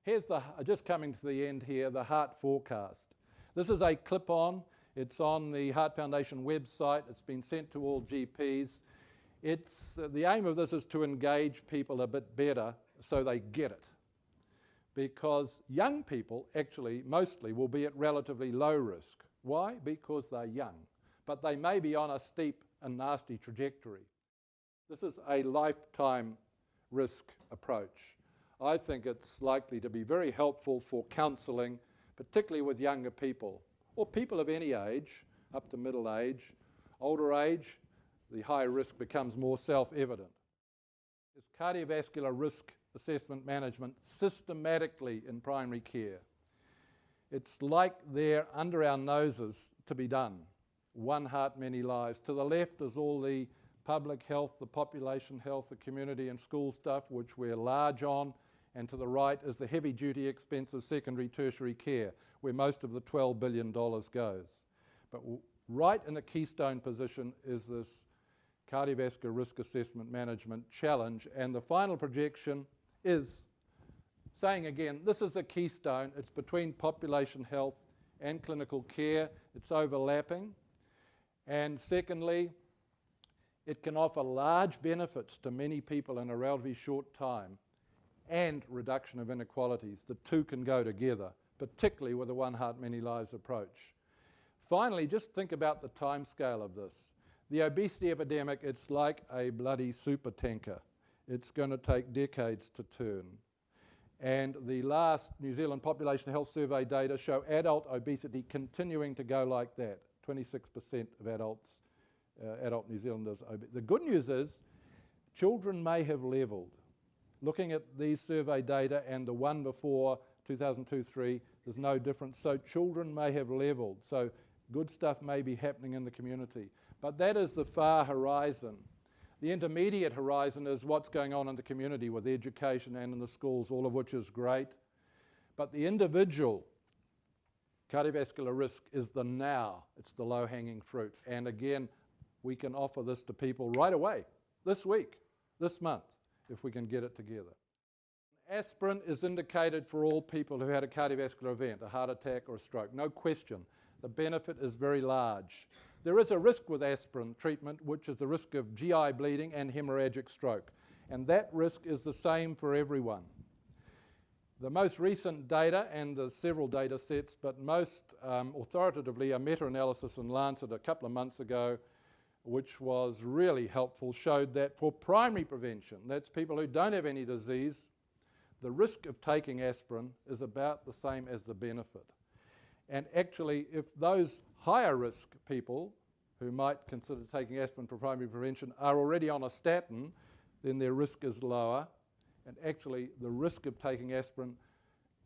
Here's just coming to the end here, the heart forecast. This is a clip-on. It's on the Heart Foundation website. It's been sent to all GPs. The aim of this is to engage people a bit better so they get it. Because young people actually mostly will be at relatively low risk. Why? Because they're young. But they may be on a steep and nasty trajectory. This is a lifetime risk approach. I think it's likely to be very helpful for counselling, particularly with younger people, or people of any age, up to middle age. Older age, the high risk becomes more self-evident. Is cardiovascular risk assessment management systematically in primary care. It's like they're under our noses to be done. One heart, many lives. To the left is all the public health, the population health, the community and school stuff, which we're large on. And to the right is the heavy-duty, expensive secondary, tertiary care, where most of the $12 billion goes. But right in the keystone position is this cardiovascular risk assessment management challenge. And the final projection is saying again, this is a keystone. It's between population health and clinical care. It's overlapping. And secondly, it can offer large benefits to many people in a relatively short time and reduction of inequalities. The two can go together, particularly with a one heart, many lives approach. Finally, just think about the time scale of this. The obesity epidemic, it's like a bloody super tanker. It's going to take decades to turn. And the last New Zealand Population Health Survey data show adult obesity continuing to go like that. 26% of adult New Zealanders obese. The good news is children may have levelled. Looking at these survey data and the one before 2002-03, there's no difference. So children may have levelled. So good stuff may be happening in the community. But that is the far horizon. The intermediate horizon is what's going on in the community with education and in the schools, all of which is great. But the individual cardiovascular risk is the now. It's the low-hanging fruit. And again, we can offer this to people right away, this week, this month, if we can get it together. Aspirin is indicated for all people who had a cardiovascular event, a heart attack or a stroke, no question. The benefit is very large. There is a risk with aspirin treatment, which is the risk of GI bleeding and hemorrhagic stroke. And that risk is the same for everyone. The most recent data, and there's several data sets, but most authoritatively, a meta-analysis in Lancet a couple of months ago, which was really helpful, showed that for primary prevention, that's people who don't have any disease, the risk of taking aspirin is about the same as the benefit. And actually, if those higher risk people who might consider taking aspirin for primary prevention are already on a statin, then their risk is lower. And actually, the risk of taking aspirin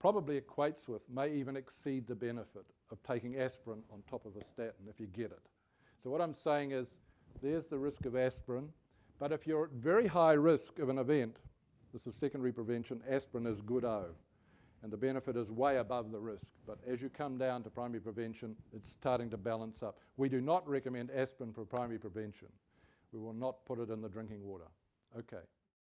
probably equates with, may even exceed the benefit of taking aspirin on top of a statin if you get it. So what I'm saying is, there's the risk of aspirin. But if you're at very high risk of an event, this is secondary prevention, aspirin is good-o. And the benefit is way above the risk. But as you come down to primary prevention, it's starting to balance up. We do not recommend aspirin for primary prevention. We will not put it in the drinking water. Okay.